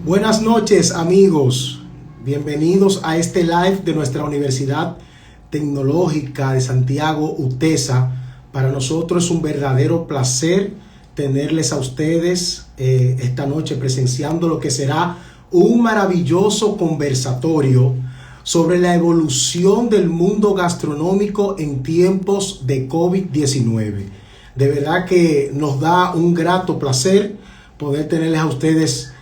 Buenas noches, amigos. Bienvenidos a este live de nuestra Universidad Tecnológica de Santiago, UTESA. Para nosotros es un verdadero placer tenerles a ustedes esta noche presenciando lo que será un maravilloso conversatorio sobre la evolución del mundo gastronómico en tiempos de COVID-19. De verdad que nos da un grato placer poder tenerles a ustedes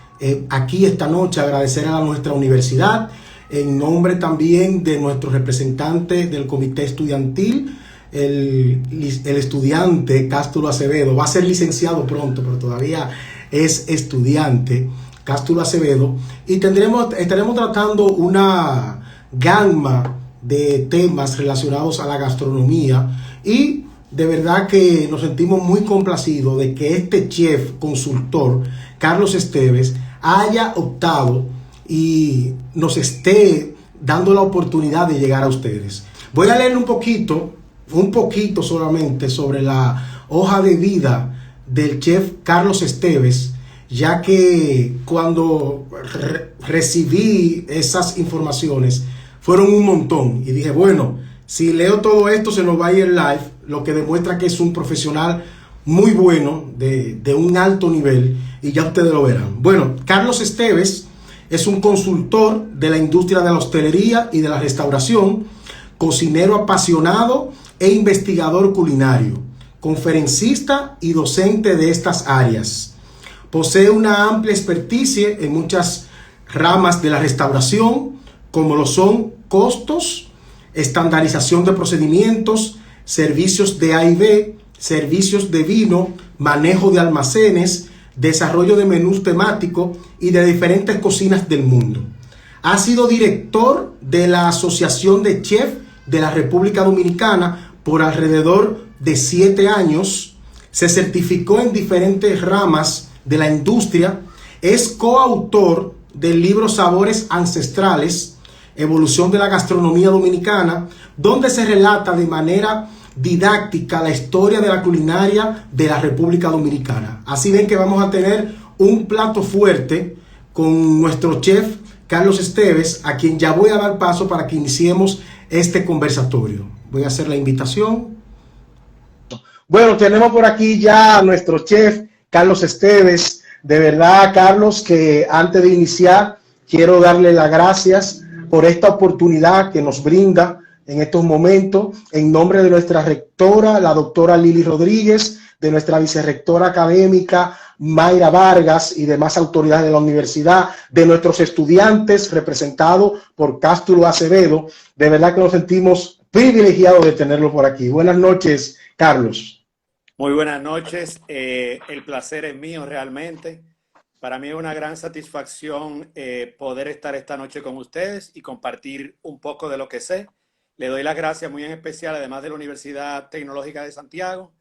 aquí esta noche. Agradecer a nuestra universidad en nombre también de nuestro representante del comité estudiantil, el estudiante Cástulo Acevedo. Va a ser licenciado pronto, pero todavía es estudiante, Cástulo Acevedo, y estaremos tratando una gama de temas relacionados a la gastronomía, y de verdad que nos sentimos muy complacidos de que este chef consultor, Carlos Esteves, haya optado y nos esté dando la oportunidad de llegar a ustedes. Voy a leer un poquito solamente sobre la hoja de vida del chef Carlos Esteves, ya que cuando recibí esas informaciones fueron un montón y dije, bueno, si leo todo esto se nos va a ir live, lo que demuestra que es un profesional muy bueno, de un alto nivel, y ya ustedes lo verán. Bueno, Carlos Esteves es un consultor de la industria de la hostelería y de la restauración, cocinero apasionado e investigador culinario, conferencista y docente de estas áreas. Posee una amplia experticia en muchas ramas de la restauración, como lo son costos, estandarización de procedimientos, servicios de A&B, servicios de vino, manejo de almacenes, desarrollo de menús temáticos y de diferentes cocinas del mundo. Ha sido director de la Asociación de Chefs de la República Dominicana por alrededor de 7 años. Se certificó en diferentes ramas de la industria. Es coautor del libro Sabores Ancestrales, Evolución de la Gastronomía Dominicana, donde se relata de manera didáctica la historia de la culinaria de la República Dominicana. Así ven que vamos a tener un plato fuerte con nuestro chef Carlos Esteves, a quien ya voy a dar paso para que iniciemos este conversatorio. Voy a hacer la invitación. Bueno, tenemos por aquí ya a nuestro chef Carlos Esteves. De verdad, Carlos, que antes de iniciar quiero darle las gracias por esta oportunidad que nos brinda en estos momentos, en nombre de nuestra rectora, la doctora Lili Rodríguez, de nuestra vicerrectora académica, Mayra Vargas, y demás autoridades de la universidad, de nuestros estudiantes, representados por Cástulo Acevedo. De verdad que nos sentimos privilegiados de tenerlo por aquí. Buenas noches, Carlos. Muy buenas noches. El placer es mío realmente. Para mí es una gran satisfacción poder estar esta noche con ustedes y compartir un poco de lo que sé. Le doy las gracias muy en especial, además de la Universidad Tecnológica de Santiago,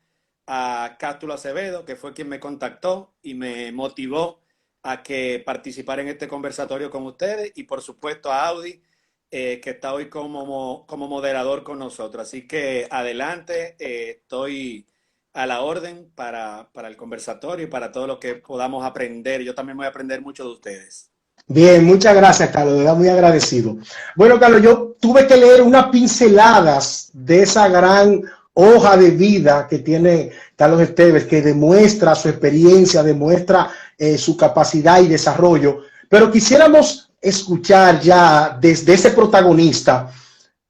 a Cástulo Acevedo, que fue quien me contactó y me motivó a que participara en este conversatorio con ustedes, y por supuesto a Audi, que está hoy como moderador con nosotros. Así que adelante, estoy a la orden para el conversatorio y para todo lo que podamos aprender. Yo también voy a aprender mucho de ustedes. Bien, muchas gracias, Carlos, de verdad muy agradecido. Bueno, Carlos, yo tuve que leer unas pinceladas de esa gran hoja de vida que tiene Carlos Esteves, que demuestra su experiencia, demuestra su capacidad y desarrollo, pero quisiéramos escuchar ya desde ese protagonista,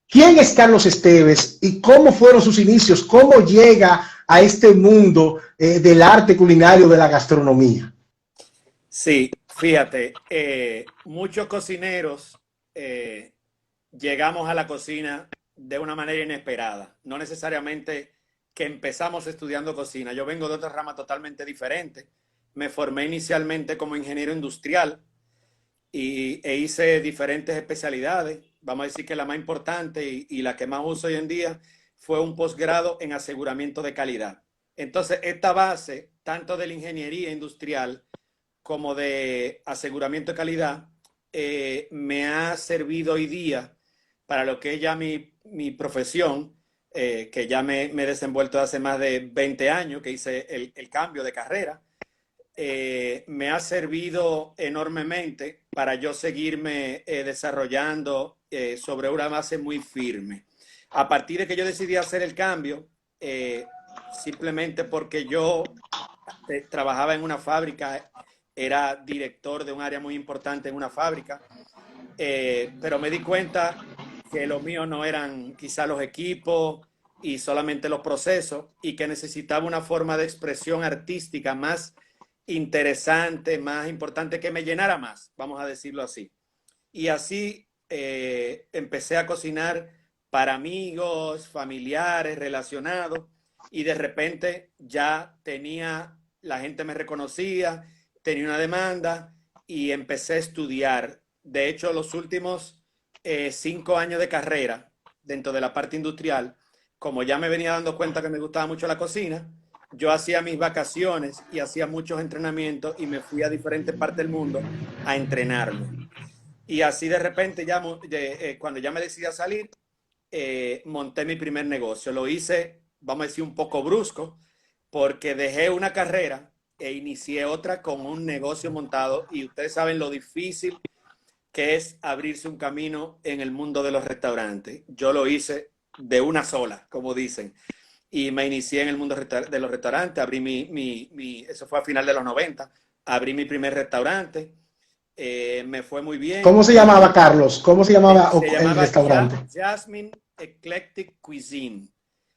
¿quién es Carlos Esteves y cómo fueron sus inicios? ¿Cómo llega a este mundo del arte culinario, de la gastronomía? Sí, fíjate, muchos cocineros llegamos a la cocina de una manera inesperada. No necesariamente que empezamos estudiando cocina. Yo vengo de otra rama totalmente diferente. Me formé inicialmente como ingeniero industrial e hice diferentes especialidades. Vamos a decir que la más importante y la que más uso hoy en día fue un posgrado en aseguramiento de calidad. Entonces, esta base, tanto de la ingeniería industrial como de aseguramiento de calidad, me ha servido hoy día para lo que es ya mi profesión, que ya me he desenvuelto hace más de 20 años, que hice el cambio de carrera. me ha servido enormemente para yo seguirme desarrollando sobre una base muy firme. A partir de que yo decidí hacer el cambio, simplemente porque yo trabajaba en una fábrica, era director de un área muy importante en una fábrica, pero me di cuenta que lo mío no eran quizá los equipos y solamente los procesos, y que necesitaba una forma de expresión artística más interesante, más importante, que me llenara más, vamos a decirlo así. Y así empecé a cocinar para amigos, familiares, relacionados, y de repente ya tenía, la gente me reconocía, tenía una demanda y empecé a estudiar. De hecho, los últimos 5 años de carrera dentro de la parte industrial, como ya me venía dando cuenta que me gustaba mucho la cocina, yo hacía mis vacaciones y hacía muchos entrenamientos y me fui a diferentes partes del mundo a entrenarlo. Y así de repente, ya, cuando ya me decidí a salir, monté mi primer negocio. Lo hice, vamos a decir, un poco brusco, porque dejé una carrera e inicié otra con un negocio montado, y ustedes saben lo difícil que es abrirse un camino en el mundo de los restaurantes. Yo lo hice de una sola, como dicen, y me inicié en el mundo de los restaurantes. Abrí eso fue a final de los 90, abrí mi primer restaurante, me fue muy bien. ¿Cómo se llamaba, Carlos? ¿Cómo se llamaba, el restaurante? Jasmine Eclectic Cuisine.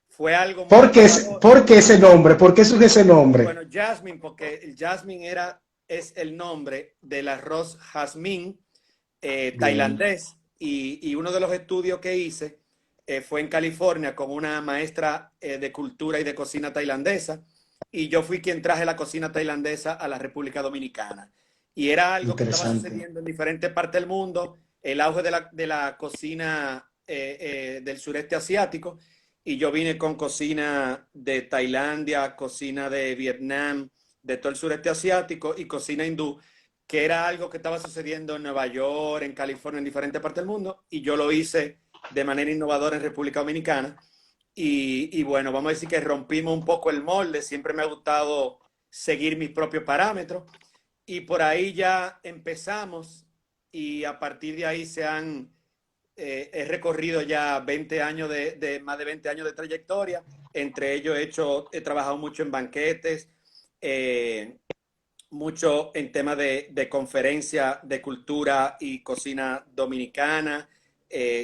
Fue algo muy ¿Por qué ese nombre? ¿Por qué surge ese nombre? Bueno, Jasmine, porque el Jasmine es el nombre del arroz jazmín tailandés, y uno de los estudios que hice fue en California con una maestra de cultura y de cocina tailandesa, y yo fui quien traje la cocina tailandesa a la República Dominicana. Y era algo que estaba sucediendo en diferentes partes del mundo, el auge de la cocina del sureste asiático, y yo vine con cocina de Tailandia, cocina de Vietnam, de todo el sureste asiático, y cocina hindú, que era algo que estaba sucediendo en Nueva York, en California, en diferentes partes del mundo, y yo lo hice de manera innovadora en República Dominicana. Y bueno, vamos a decir que rompimos un poco el molde. Siempre me ha gustado seguir mis propios parámetros, y por ahí ya empezamos, y a partir de ahí he recorrido ya 20 años más de 20 años de trayectoria. Entre ellos he trabajado mucho en banquetes, mucho en temas de conferencia de cultura y cocina dominicana,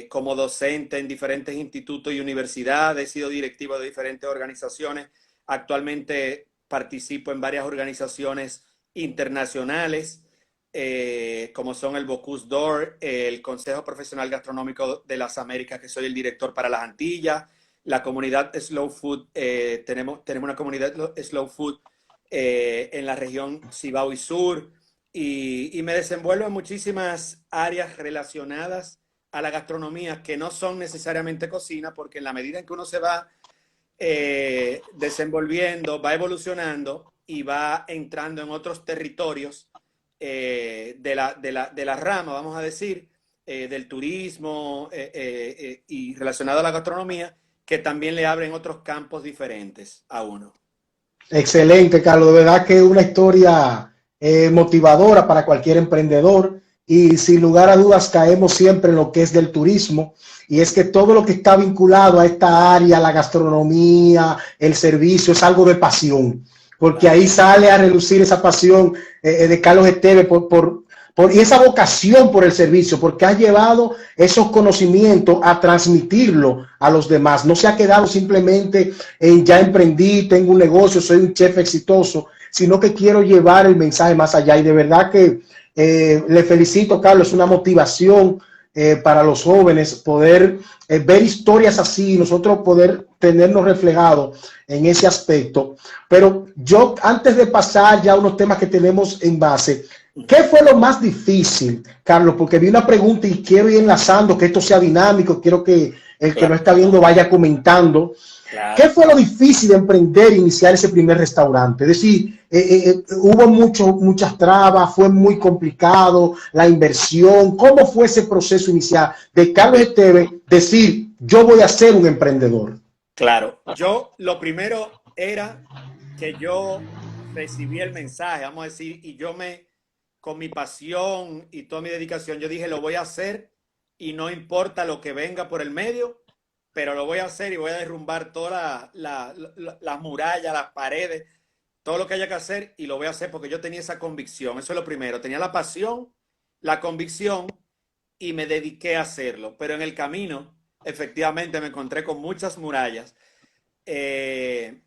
como docente en diferentes institutos y universidades. He sido directivo de diferentes organizaciones. Actualmente participo en varias organizaciones internacionales, como son el Bocuse d'Or, el Consejo Profesional Gastronómico de las Américas, que soy el director para las Antillas, la comunidad Slow Food. Tenemos una comunidad Slow Food en la región Cibao y Sur, y me desenvuelvo en muchísimas áreas relacionadas a la gastronomía, que no son necesariamente cocina, porque en la medida en que uno se va desenvolviendo, va evolucionando y va entrando en otros territorios de la rama, vamos a decir, del turismo y relacionado a la gastronomía, que también le abren otros campos diferentes a uno. Excelente, Carlos. De verdad que es una historia motivadora para cualquier emprendedor, y sin lugar a dudas caemos siempre en lo que es del turismo, y es que todo lo que está vinculado a esta área, la gastronomía, el servicio, es algo de pasión, porque ahí sale a relucir esa pasión de Carlos Esteves y esa vocación por el servicio, porque ha llevado esos conocimientos a transmitirlo a los demás. No se ha quedado simplemente en ya emprendí, tengo un negocio, soy un chef exitoso, sino que quiero llevar el mensaje más allá. Y de verdad que le felicito, Carlos. Es una motivación para los jóvenes poder ver historias así, nosotros poder tenernos reflejados en ese aspecto. Pero yo, antes de pasar ya a unos temas que tenemos en base, ¿qué fue lo más difícil, Carlos? Porque vi una pregunta y quiero ir enlazando, que esto sea dinámico, quiero que el que no está viendo vaya comentando. Claro. ¿Qué fue lo difícil de emprender e iniciar ese primer restaurante? Es decir, hubo muchas trabas, fue muy complicado, la inversión. ¿Cómo fue ese proceso inicial de Carlos Esteves decir, yo voy a ser un emprendedor? Claro, lo primero era que yo recibí el mensaje, vamos a decir, y con mi pasión y toda mi dedicación, yo dije, lo voy a hacer y no importa lo que venga por el medio, pero lo voy a hacer y voy a derrumbar todas las murallas, las paredes, todo lo que haya que hacer y lo voy a hacer porque yo tenía esa convicción. Eso es lo primero. Tenía la pasión, la convicción y me dediqué a hacerlo. Pero en el camino, efectivamente, me encontré con muchas murallas. El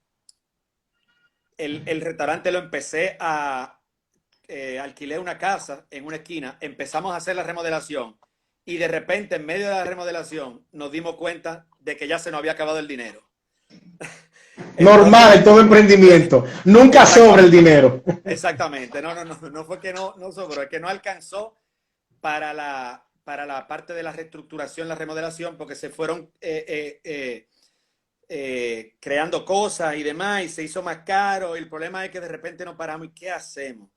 restaurante lo empecé alquilé una casa en una esquina, empezamos a hacer la remodelación y de repente en medio de la remodelación nos dimos cuenta de que ya se nos había acabado el dinero. Normal en todo emprendimiento, nunca sobra el dinero. Exactamente, no fue que no sobró, es que no alcanzó para la parte de la reestructuración, la remodelación, porque se fueron creando cosas y demás, y se hizo más caro, y el problema es que de repente no paramos, ¿y qué hacemos?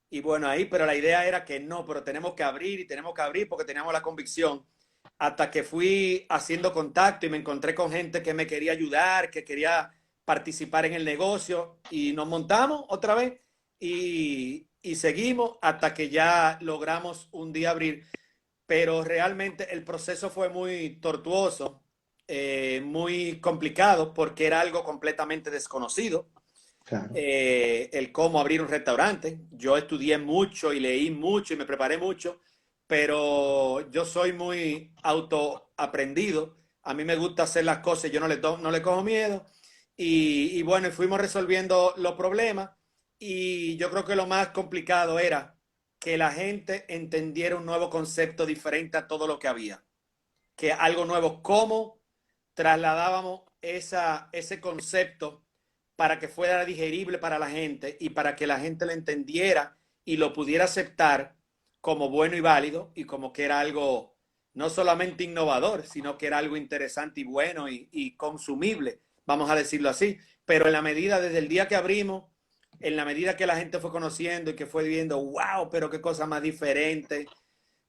Y bueno, ahí, pero la idea era que no, pero tenemos que abrir y tenemos que abrir porque teníamos la convicción. Hasta que fui haciendo contacto y me encontré con gente que me quería ayudar, que quería participar en el negocio y nos montamos otra vez y seguimos hasta que ya logramos un día abrir. Pero realmente el proceso fue muy tortuoso, muy complicado porque era algo completamente desconocido. Claro. El cómo abrir un restaurante. Yo estudié mucho y leí mucho y me preparé mucho, pero yo soy muy autoaprendido. A mí me gusta hacer las cosas, yo no le cojo miedo. Y bueno, fuimos resolviendo los problemas y yo creo que lo más complicado era que la gente entendiera un nuevo concepto diferente a todo lo que había. Que algo nuevo, cómo trasladábamos ese concepto para que fuera digerible para la gente y para que la gente lo entendiera y lo pudiera aceptar como bueno y válido y como que era algo no solamente innovador, sino que era algo interesante y bueno y consumible, vamos a decirlo así. Pero en la medida, desde el día que abrimos, en la medida que la gente fue conociendo y que fue viendo, wow, pero qué cosa más diferente.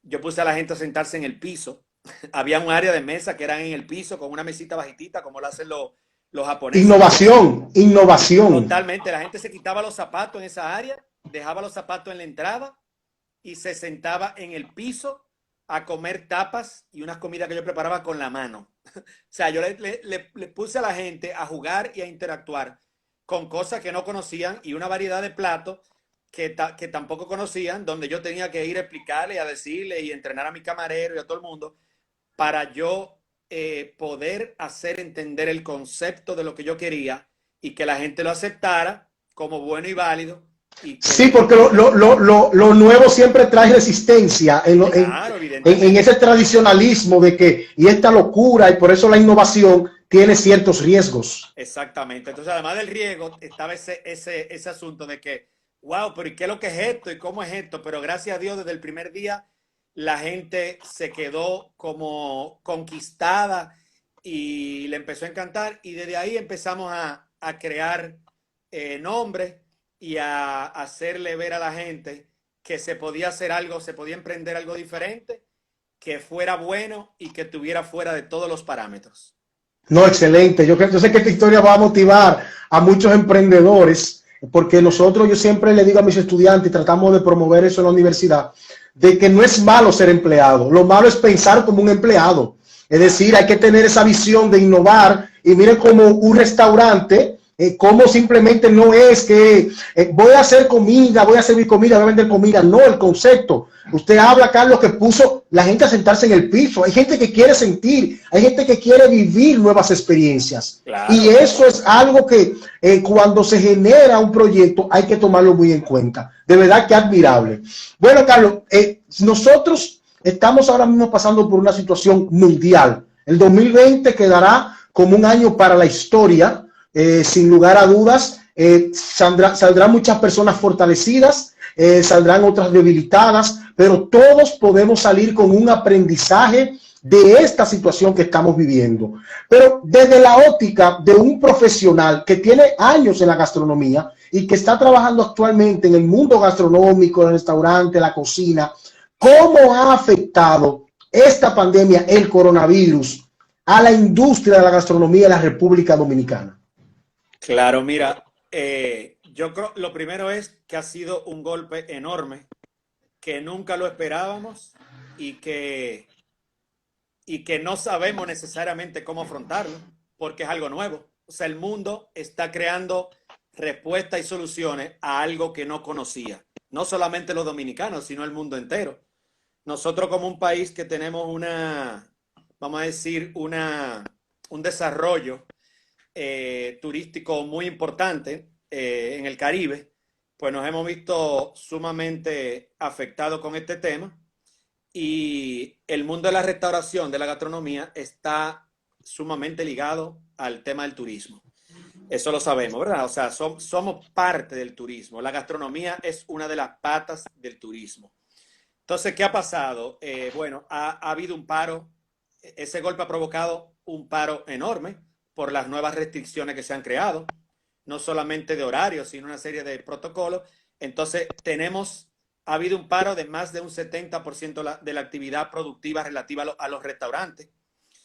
Yo puse a la gente a sentarse en el piso. Había un área de mesa que eran en el piso con una mesita bajitita, como lo hacen los japoneses. Innovación. Totalmente. La gente se quitaba los zapatos en esa área, dejaba los zapatos en la entrada y se sentaba en el piso a comer tapas y unas comidas que yo preparaba con la mano. O sea, yo le puse a la gente a jugar y a interactuar con cosas que no conocían y una variedad de platos que tampoco conocían, donde yo tenía que ir a explicarle y a decirle y entrenar a mi camarero y a todo el mundo para yo poder hacer entender el concepto de lo que yo quería y que la gente lo aceptara como bueno y válido. Sí, porque lo nuevo siempre trae resistencia claro, en ese tradicionalismo de que, y esta locura, y por eso la innovación tiene ciertos riesgos. Exactamente. Entonces, además del riesgo, estaba ese asunto de que, wow, pero ¿y qué es lo que es esto? ¿Y cómo es esto? Pero gracias a Dios, desde el primer día, la gente se quedó como conquistada y le empezó a encantar. Y desde ahí empezamos a crear nombres y a hacerle ver a la gente que se podía hacer algo, se podía emprender algo diferente, que fuera bueno y que estuviera fuera de todos los parámetros. No, excelente. Yo sé que esta historia va a motivar a muchos emprendedores, porque yo siempre le digo a mis estudiantes, y tratamos de promover eso en la universidad, de que no es malo ser empleado, lo malo es pensar como un empleado. Es decir, hay que tener esa visión de innovar y miren como un restaurante, como simplemente no es que voy a hacer comida, voy a servir comida, voy a vender comida. No, el concepto. Usted habla, Carlos, que puso la gente a sentarse en el piso. Hay gente que quiere sentir, hay gente que quiere vivir nuevas experiencias. Claro. Y eso es algo que cuando se genera un proyecto hay que tomarlo muy en cuenta. De verdad que admirable. Bueno, Carlos, nosotros estamos ahora mismo pasando por una situación mundial. El 2020 quedará como un año para la historia. Sin lugar a dudas, saldrán muchas personas fortalecidas, saldrán otras debilitadas, pero todos podemos salir con un aprendizaje de esta situación que estamos viviendo. Pero desde la óptica de un profesional que tiene años en la gastronomía y que está trabajando actualmente en el mundo gastronómico, el restaurante, la cocina, ¿cómo ha afectado esta pandemia, el coronavirus, a la industria de la gastronomía en la República Dominicana? Claro, mira, Yo creo, lo primero es que ha sido un golpe enorme, que nunca lo esperábamos y que, y que no sabemos necesariamente cómo afrontarlo, porque es algo nuevo. O sea, el mundo está creando respuestas y soluciones a algo que no conocía. No solamente los dominicanos, sino el mundo entero. Nosotros como un país que tenemos vamos a decir, un desarrollo turístico muy importante en el Caribe, pues nos hemos visto sumamente afectados con este tema y el mundo de la restauración, de la gastronomía, está sumamente ligado al tema del turismo. Eso lo sabemos, ¿verdad? O sea, somos parte del turismo. La gastronomía es una de las patas del turismo. Entonces, ¿qué ha pasado? Bueno, ha habido un paro. Ese golpe ha provocado un paro enorme por las nuevas restricciones que se han creado, no solamente de horarios, sino una serie de protocolos. Entonces, ha habido un paro de más de un 70% de la actividad productiva relativa a los restaurantes.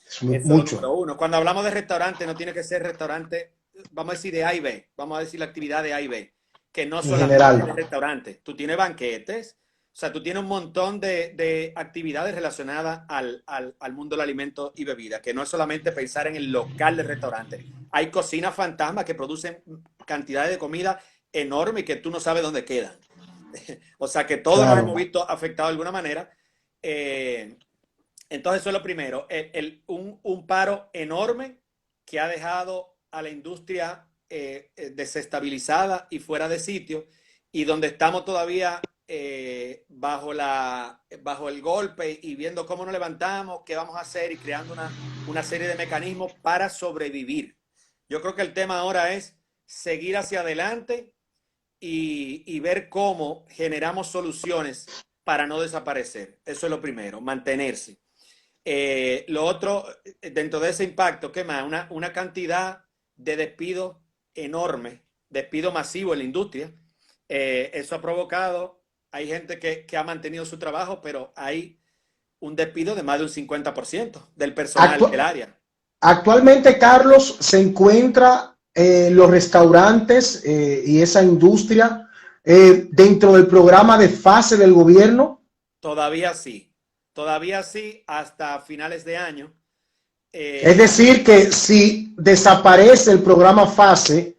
Es Eso es lo mucho. número uno. Cuando hablamos de restaurante, no tiene que ser restaurante, vamos a decir de A y B, vamos a decir la actividad de A y B, que no En solamente es de general. restaurante. Tú tienes banquetes, o sea, tú tienes un montón de actividades relacionadas al mundo del alimento y bebida, que no es solamente pensar en el local del restaurante. Hay cocinas fantasmas que producen cantidades de comida enormes que tú no sabes dónde quedan. O sea, que todos nos hemos Claro. visto afectados de alguna manera. Entonces, eso es lo primero. Un paro enorme que ha dejado a la industria desestabilizada y fuera de sitio, y donde estamos todavía bajo el golpe y viendo cómo nos levantamos, qué vamos a hacer y creando una serie de mecanismos para sobrevivir. Yo creo que el tema ahora es seguir hacia adelante y ver cómo generamos soluciones para no desaparecer. Eso es lo primero, mantenerse. Lo otro, dentro de ese impacto, ¿qué más? Una cantidad de despido enorme, despido masivo en la industria. Eso ha provocado, hay gente que ha mantenido su trabajo, pero hay un despido de más de un 50% del personal del Actu- área. Actualmente, Carlos, se encuentra los restaurantes y esa industria dentro del programa de fase del gobierno. Todavía sí, hasta finales de año. Es Eh, decir, que si desaparece el programa fase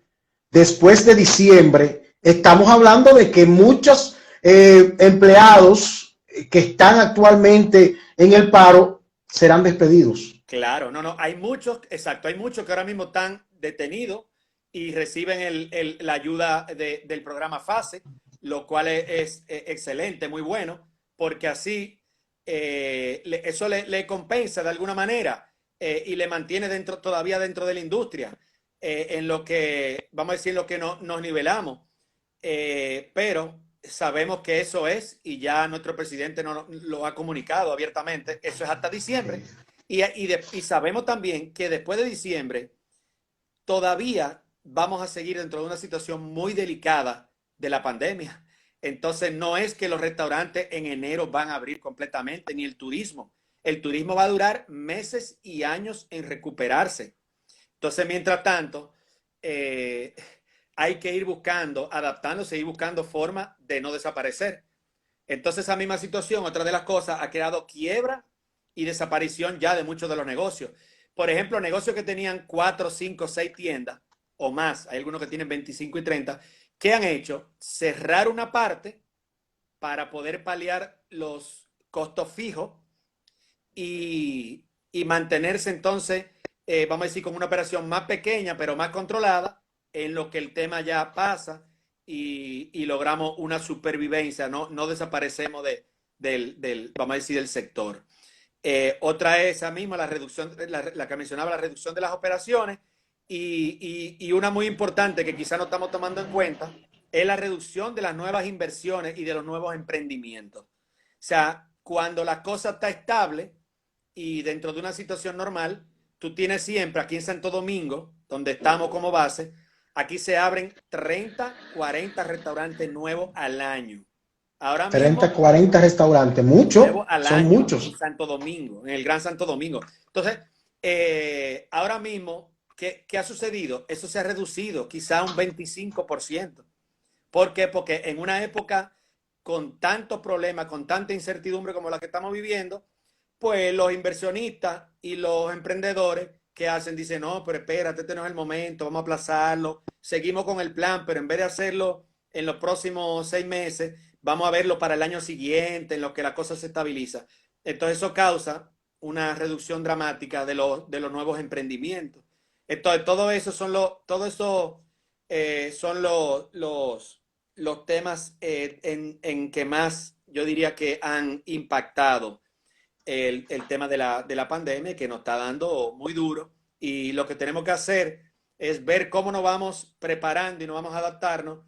después de diciembre, estamos hablando de que muchos empleados que están actualmente en el paro serán despedidos. Claro, no, hay muchos, exacto, hay muchos que ahora mismo están detenidos y reciben la ayuda del programa FASE, lo cual es excelente, muy bueno, porque así eso le compensa de alguna manera y le mantiene todavía dentro de la industria, en lo que, vamos a decir, en lo que nos nivelamos. Pero sabemos que eso es, y ya nuestro presidente lo ha comunicado abiertamente, eso es hasta diciembre. Y sabemos también que después de diciembre todavía vamos a seguir dentro de una situación muy delicada de la pandemia. Entonces no es que los restaurantes en enero van a abrir completamente, ni el turismo. El turismo va a durar meses y años en recuperarse. Entonces, mientras tanto, eh, hay que ir buscando, adaptándose y buscando formas de no desaparecer. Entonces, esa misma situación, otra de las cosas, ha creado quiebra y desaparición ya de muchos de los negocios. Por ejemplo, negocios que tenían 4, 5, 6 tiendas o más, hay algunos que tienen 25 y 30, ¿qué han hecho? Cerrar una parte para poder paliar los costos fijos y mantenerse entonces, vamos a decir, con una operación más pequeña, pero más controlada, en lo que el tema ya pasa y logramos una supervivencia, no desaparecemos vamos a decir, del sector. Otra es esa misma, la reducción, la que mencionaba, la reducción de las operaciones y una muy importante que quizá no estamos tomando en cuenta es la reducción de las nuevas inversiones y de los nuevos emprendimientos. O sea, cuando la cosa está estable y dentro de una situación normal, tú tienes siempre aquí en Santo Domingo, donde estamos como base, aquí se abren 30, 40 restaurantes nuevos al año. Ahora 30, mismo, 40 restaurantes, mucho, nuevos al son año en muchos. Santo Domingo, en el Gran Santo Domingo. Entonces, ahora mismo, ¿qué ha sucedido? Eso se ha reducido quizá un 25%. ¿Por qué? Porque en una época con tantos problemas, con tanta incertidumbre como la que estamos viviendo, pues los inversionistas y los emprendedores que hacen dicen, no, pero espérate, este no es el momento, vamos a aplazarlo, seguimos con el plan, pero en vez de hacerlo en los próximos 6 meses, vamos a verlo para el año siguiente, en lo que la cosa se estabiliza. Entonces eso causa una reducción dramática de los nuevos emprendimientos. Entonces todo eso son todo eso son los temas en que más yo diría que han impactado el tema de la pandemia, que nos está dando muy duro. Y lo que tenemos que hacer es ver cómo nos vamos preparando y nos vamos adaptando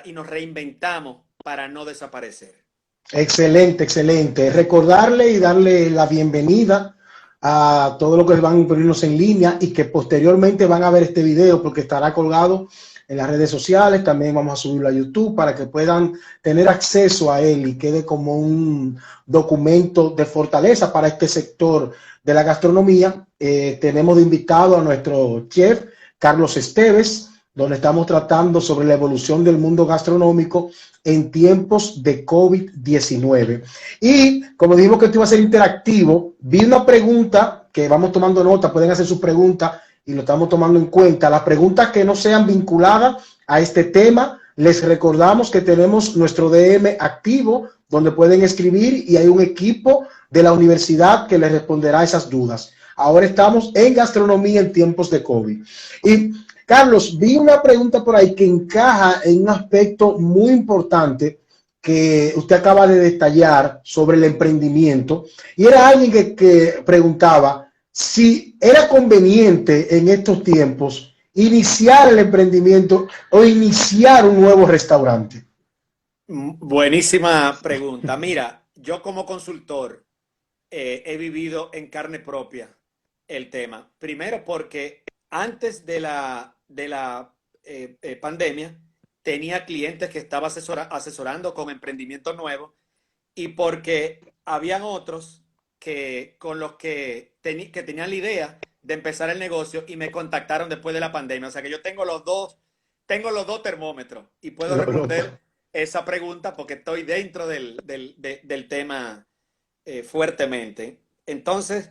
y nos reinventamos para no desaparecer. Excelente, excelente. Recordarle y darle la bienvenida a todos los que van a unirnos en línea y que posteriormente van a ver este video porque estará colgado en las redes sociales. También vamos a subirlo a YouTube para que puedan tener acceso a él y quede como un documento de fortaleza para este sector de la gastronomía. Tenemos de invitado a nuestro chef Carlos Esteves, donde estamos tratando sobre la evolución del mundo gastronómico en tiempos de COVID-19. Y como dijimos que esto iba a ser interactivo, vi una pregunta que vamos tomando nota, pueden hacer sus preguntas y lo estamos tomando en cuenta. Las preguntas que no sean vinculadas a este tema, les recordamos que tenemos nuestro DM activo, donde pueden escribir y hay un equipo de la universidad que les responderá a esas dudas. Ahora estamos en gastronomía en tiempos de COVID. Y Carlos, vi una pregunta por ahí que encaja en un aspecto muy importante que usted acaba de detallar sobre el emprendimiento, y era alguien que preguntaba si era conveniente en estos tiempos iniciar el emprendimiento o iniciar un nuevo restaurante. Buenísima pregunta. Mira, yo como consultor he vivido en carne propia el tema. Primero porque antes de la pandemia tenía clientes que estaba asesorando con emprendimientos nuevos, y porque habían otros con los que tenían la idea de empezar el negocio y me contactaron después de la pandemia. O sea que yo tengo los dos termómetros y puedo responder esa pregunta porque estoy dentro del tema fuertemente. Entonces,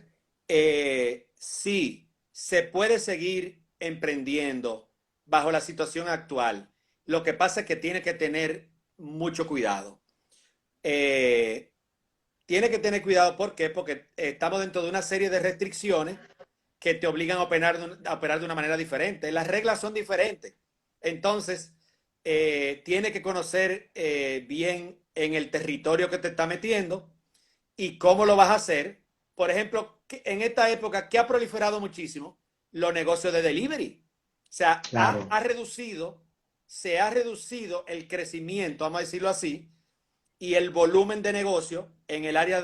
sí, se puede seguir emprendiendo bajo la situación actual. Lo que pasa es que tiene que tener mucho cuidado. Eh, Tiene que tener cuidado, ¿por qué? Porque estamos dentro de una serie de restricciones que te obligan a operar de una manera diferente. Las reglas son diferentes. Entonces, tiene que conocer bien en el territorio que te está metiendo y cómo lo vas a hacer. Por ejemplo, en esta época que ha proliferado muchísimo los negocios de delivery. O sea, Claro. se ha reducido el crecimiento, vamos a decirlo así, y el volumen de negocio en el área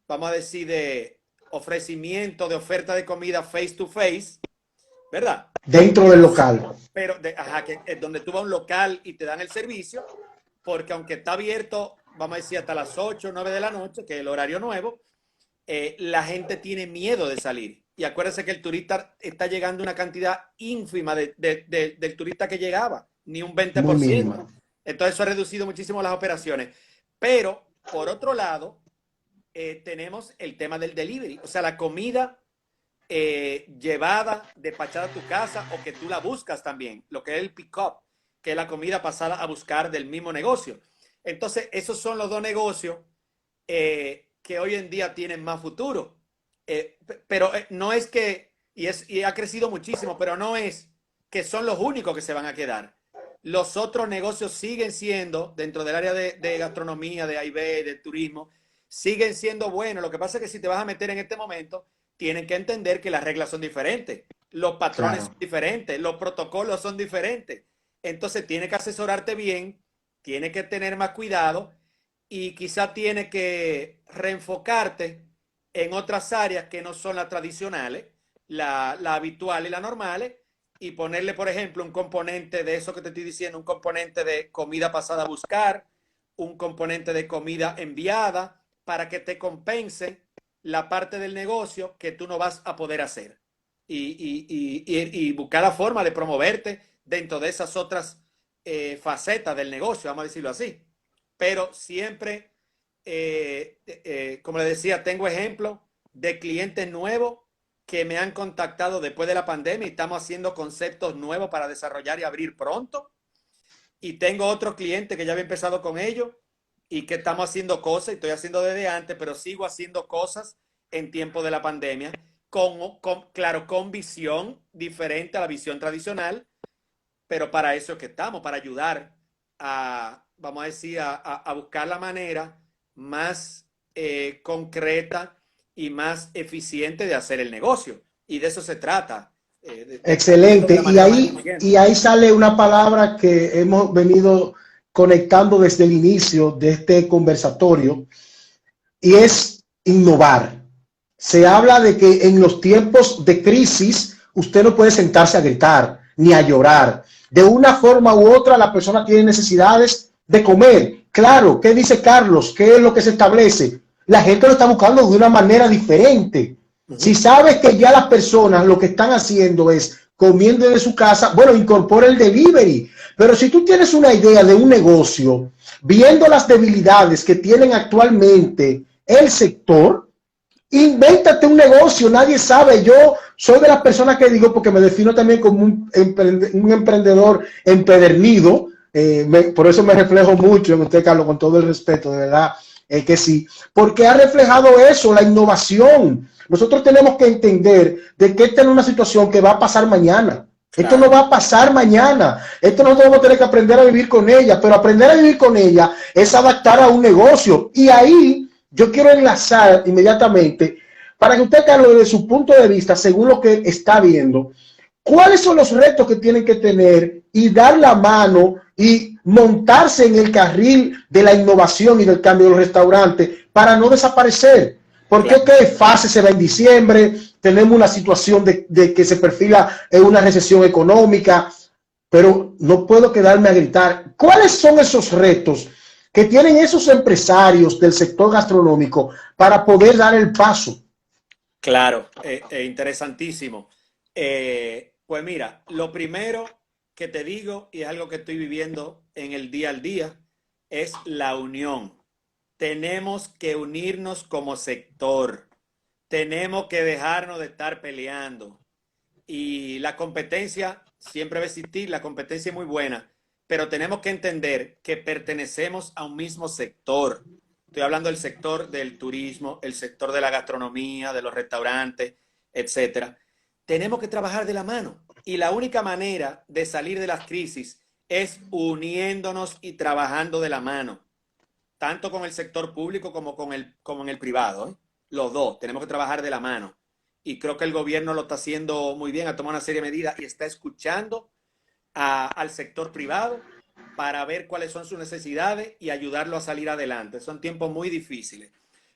vamos a decir, de ofrecimiento, de oferta de comida face to face, ¿verdad? Dentro del Pero, local. ajá, que es donde tú vas a un local y te dan el servicio, porque aunque está abierto, vamos a decir, hasta las 8 o 9 de la noche, que es el horario nuevo, la gente tiene miedo de salir. Y acuérdense que el turista está llegando a una cantidad ínfima del turista que llegaba, ni un Muy 20%. mínima. Entonces eso ha reducido muchísimo las operaciones. Pero, por otro lado, tenemos el tema del delivery. O sea, la comida llevada, despachada a tu casa o que tú la buscas también. Lo que es el pick-up, que es la comida pasada a buscar del mismo negocio. Entonces, esos son los dos negocios que hoy en día tienen más futuro. Pero no es que, y ha crecido muchísimo, pero no es que son los únicos que se van a quedar. Los otros negocios siguen siendo, dentro del área de gastronomía, de AIB, de turismo, siguen siendo buenos. Lo que pasa es que si te vas a meter en este momento, tienen que entender que las reglas son diferentes, los patrones Claro. son diferentes, los protocolos son diferentes. Entonces tiene que asesorarte bien, tiene que tener más cuidado y quizá tiene que reenfocarte en otras áreas que no son las tradicionales, la habitual y las normales, y ponerle, por ejemplo, un componente de eso que te estoy diciendo, un componente de comida pasada a buscar, un componente de comida enviada, para que te compense la parte del negocio que tú no vas a poder hacer. y buscar la forma de promoverte dentro de esas otras facetas del negocio, vamos a decirlo así. Pero siempre, como le decía, tengo ejemplos de clientes nuevos que me han contactado después de la pandemia y estamos haciendo conceptos nuevos para desarrollar y abrir pronto. Y tengo otros clientes que ya había empezado con ellos y que estamos haciendo cosas, y estoy haciendo desde antes, pero sigo haciendo cosas en tiempo de la pandemia, claro, con visión diferente a la visión tradicional, pero para eso es que estamos, para ayudar a, vamos a decir, a buscar la manera más concreta y más eficiente de hacer el negocio. Y de eso se trata. Excelente. Y ahí sale una palabra que hemos venido conectando desde el inicio de este conversatorio y es innovar. Se habla de que en los tiempos de crisis usted no puede sentarse a gritar ni a llorar. De una forma u otra la persona tiene necesidades de comer. Claro, ¿qué dice Carlos? ¿Qué es lo que se establece? La gente lo está buscando de una manera diferente. Si sabes que ya las personas lo que están haciendo es comiendo de su casa, bueno, incorpora el delivery. Pero si tú tienes una idea de un negocio, viendo las debilidades que tienen actualmente el sector, invéntate un negocio. Nadie sabe. Yo soy de las personas que digo, porque me defino también como un emprendedor empedernido. Por eso me reflejo mucho en usted, Carlos, con todo el respeto, de verdad, que sí, porque ha reflejado eso, la innovación. Nosotros tenemos que entender de que esta es una situación que va a pasar mañana. Esto no va a pasar mañana. Esto nosotros vamos a tener que aprender a vivir con ella, pero aprender a vivir con ella es adaptar a un negocio. Y ahí yo quiero enlazar inmediatamente para que usted, Carlos, desde su punto de vista, según lo que está viendo, ¿cuáles son los retos que tienen que tener y dar la mano y montarse en el carril de la innovación y del cambio de los restaurantes para no desaparecer? Porque fase se va en diciembre, tenemos una situación de que se perfila en una recesión económica, pero no puedo quedarme a gritar. ¿Cuáles son esos retos que tienen esos empresarios del sector gastronómico para poder dar el paso? Claro, interesantísimo. Pues mira, lo primero que te digo, y es algo que estoy viviendo en el día al día, es la unión. Tenemos que unirnos como sector. Tenemos que dejarnos de estar peleando. Y la competencia siempre va a existir, la competencia es muy buena, pero tenemos que entender que pertenecemos a un mismo sector. Estoy hablando del sector del turismo, el sector de la gastronomía, de los restaurantes, etcétera. Tenemos que trabajar de la mano. Y la única manera de salir de las crisis es uniéndonos y trabajando de la mano, tanto con el sector público como en el privado, ¿eh? Los dos, tenemos que trabajar de la mano. Y creo que el gobierno lo está haciendo muy bien, ha tomado una serie de medidas y está escuchando al sector privado para ver cuáles son sus necesidades y ayudarlo a salir adelante. Son tiempos muy difíciles.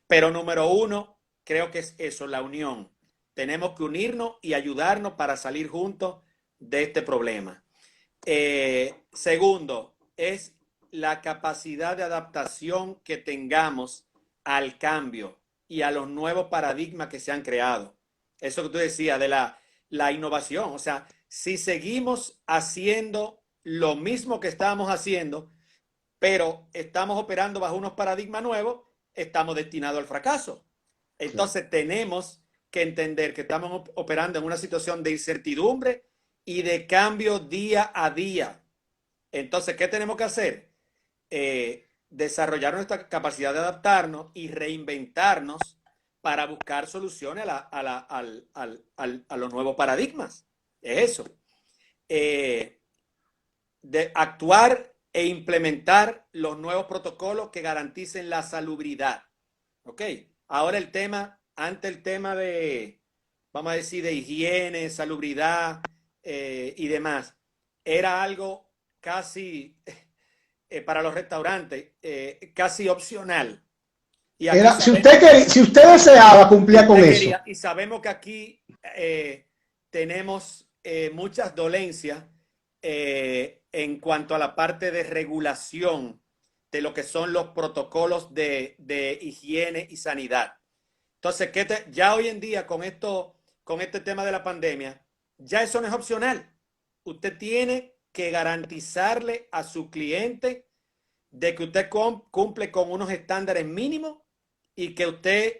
Pero número uno, creo que es eso, la unión. Tenemos que unirnos y ayudarnos para salir juntos de este problema. Segundo, es la capacidad de adaptación que tengamos al cambio y a los nuevos paradigmas que se han creado. Eso que tú decías de la innovación. O sea, si seguimos haciendo lo mismo que estábamos haciendo, pero estamos operando bajo unos paradigmas nuevos, estamos destinados al fracaso. Entonces tenemos que entender que estamos operando en una situación de incertidumbre y de cambio día a día. Entonces, ¿qué tenemos que hacer? Desarrollar nuestra capacidad de adaptarnos y reinventarnos para buscar soluciones a los nuevos paradigmas. Es eso. De actuar e implementar los nuevos protocolos que garanticen la salubridad. ¿Ok? Ahora el tema, ante el tema de, vamos a decir, de higiene, salubridad y demás, era algo casi, para los restaurantes, casi opcional. Y aquí Era, si usted deseaba, cumplía con eso. Y sabemos que aquí tenemos muchas dolencias en cuanto a la parte de regulación de lo que son los protocolos de higiene y sanidad. Entonces, ya hoy en día con esto con este tema de la pandemia, ya eso no es opcional. Usted tiene que garantizarle a su cliente de que usted cumple con unos estándares mínimos y que usted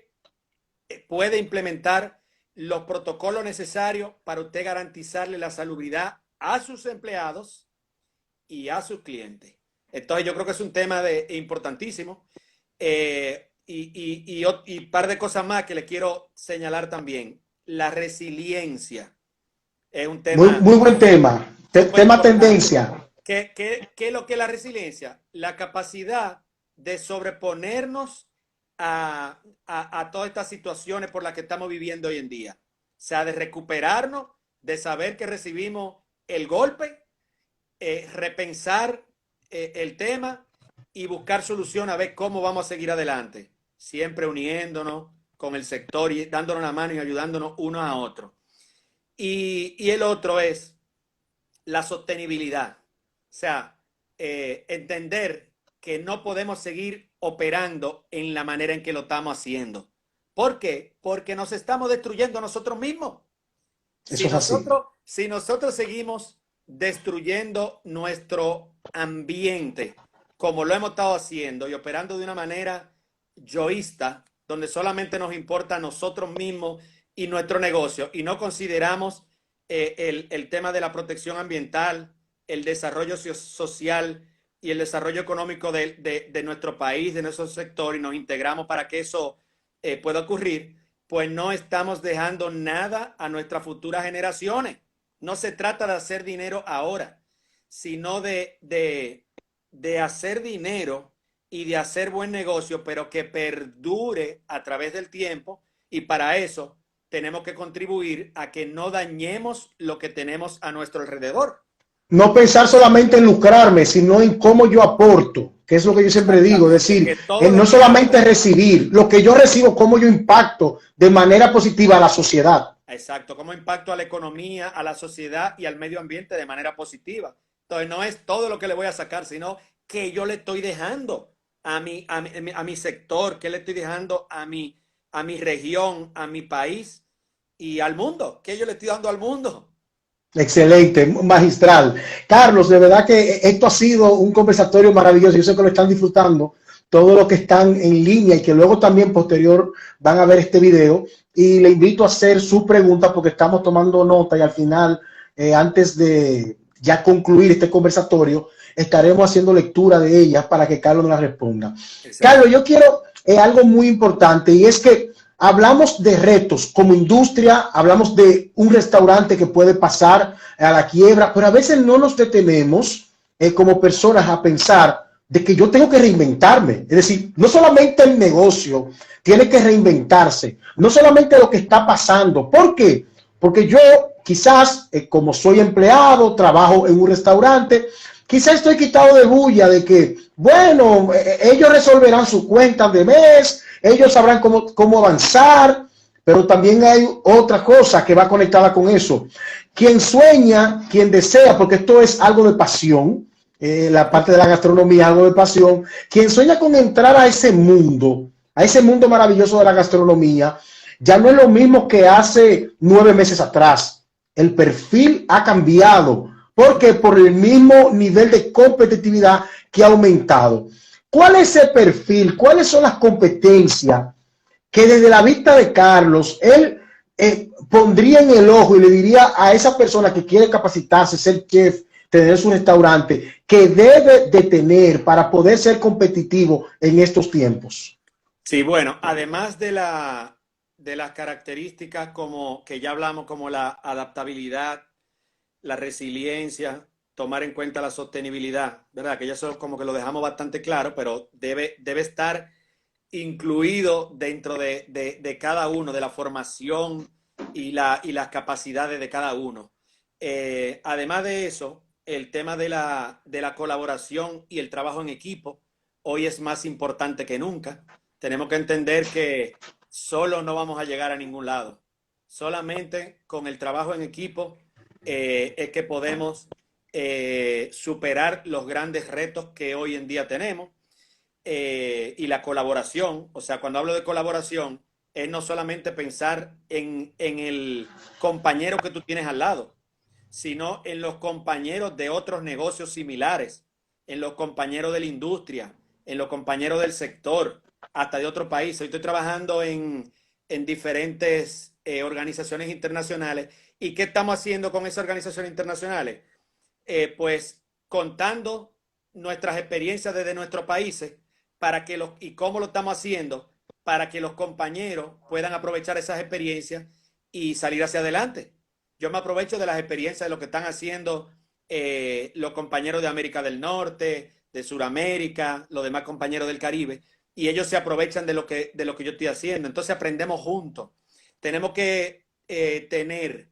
puede implementar los protocolos necesarios para usted garantizarle la salubridad a sus empleados y a sus clientes. Entonces yo creo que es un tema importantísimo. Y un par de cosas más que le quiero señalar también. La resiliencia es un tema Muy buen tema. súper Tema importante. tendencia. ¿Qué es lo que es la resiliencia? La capacidad de sobreponernos a todas estas situaciones por las que estamos viviendo hoy en día. O sea, de recuperarnos, de saber que recibimos el golpe, repensar el tema y buscar solución a ver cómo vamos a seguir adelante. Siempre uniéndonos con el sector y dándonos la mano y ayudándonos uno a otro. Y el otro es la sostenibilidad. O sea, entender que no podemos seguir operando en la manera en que lo estamos haciendo. ¿Por qué? Porque nos estamos destruyendo nosotros mismos. Eso es así. Si nosotros seguimos destruyendo nuestro ambiente, como lo hemos estado haciendo y operando de una manera yoísta, donde solamente nos importa a nosotros mismos y nuestro negocio, y no consideramos el tema de la protección ambiental, el desarrollo social y el desarrollo económico de nuestro país, de nuestro sector, y nos integramos para que eso pueda ocurrir, pues no estamos dejando nada a nuestras futuras generaciones. No se trata de hacer dinero ahora, sino de hacer dinero y de hacer buen negocio, pero que perdure a través del tiempo, y para eso tenemos que contribuir a que no dañemos lo que tenemos a nuestro alrededor. No pensar solamente en lucrarme, sino en cómo yo aporto, que es lo que yo siempre digo, es decir, no solamente recibir, lo que yo recibo, cómo yo impacto de manera positiva a la sociedad. Exacto, cómo impacto a la economía, a la sociedad y al medio ambiente de manera positiva. Entonces no es todo lo que le voy a sacar, sino que yo le estoy dejando a mi sector, que le estoy dejando a mi región, a mi país y al mundo, que yo le estoy dando al mundo. Excelente, magistral. Carlos, de verdad que esto ha sido un conversatorio maravilloso. Yo sé que lo están disfrutando todos los que están en línea y que luego también posterior van a ver este video. Y le invito a hacer sus preguntas porque estamos tomando nota y al final, antes de ya concluir este conversatorio, estaremos haciendo lectura de ellas para que Carlos nos las responda. Exacto. Carlos, yo quiero algo muy importante, y es que hablamos de retos como industria, hablamos de un restaurante que puede pasar a la quiebra, pero a veces no nos detenemos como personas a pensar de que yo tengo que reinventarme. Es decir, no solamente el negocio tiene que reinventarse, no solamente lo que está pasando. ¿Por qué? Porque yo quizás, como soy empleado, trabajo en un restaurante, quizás estoy quitado de bulla de que, bueno, ellos resolverán sus cuentas de mes, ellos sabrán cómo avanzar, pero también hay otra cosa que va conectada con eso. Quien sueña, quien desea, porque esto es algo de pasión, la parte de la gastronomía es algo de pasión, quien sueña con entrar a ese mundo maravilloso de la gastronomía, ya no es lo mismo que hace 9 meses atrás. El perfil ha cambiado. ¿Por qué? Por el mismo nivel de competitividad que ha aumentado. ¿Cuál es ese perfil? ¿Cuáles son las competencias que desde la vista de Carlos, él pondría en el ojo y le diría a esa persona que quiere capacitarse, ser chef, tener su restaurante, que debe de tener para poder ser competitivo en estos tiempos? Sí, bueno, además de las características como que ya hablamos, como la adaptabilidad, la resiliencia, tomar en cuenta la sostenibilidad, ¿verdad? Que ya eso como que lo dejamos bastante claro, pero debe estar incluido dentro de cada uno, de la formación y las capacidades de cada uno. Además de eso, el tema de la colaboración y el trabajo en equipo hoy es más importante que nunca. Tenemos que entender que solo no vamos a llegar a ningún lado. Solamente con el trabajo en equipo es que podemos superar los grandes retos que hoy en día tenemos, y la colaboración. O sea, cuando hablo de colaboración es no solamente pensar en el compañero que tú tienes al lado, sino en los compañeros de otros negocios similares, en los compañeros de la industria, en los compañeros del sector, hasta de otro país. Hoy estoy trabajando en diferentes organizaciones internacionales. ¿Y qué estamos haciendo con esas organizaciones internacionales? Pues contando nuestras experiencias desde nuestros países para que y cómo lo estamos haciendo para que los compañeros puedan aprovechar esas experiencias y salir hacia adelante. Yo me aprovecho de las experiencias de lo que están haciendo los compañeros de América del Norte, de Sudamérica, los demás compañeros del Caribe, y ellos se aprovechan de lo que yo estoy haciendo. Entonces aprendemos juntos. Tenemos que tener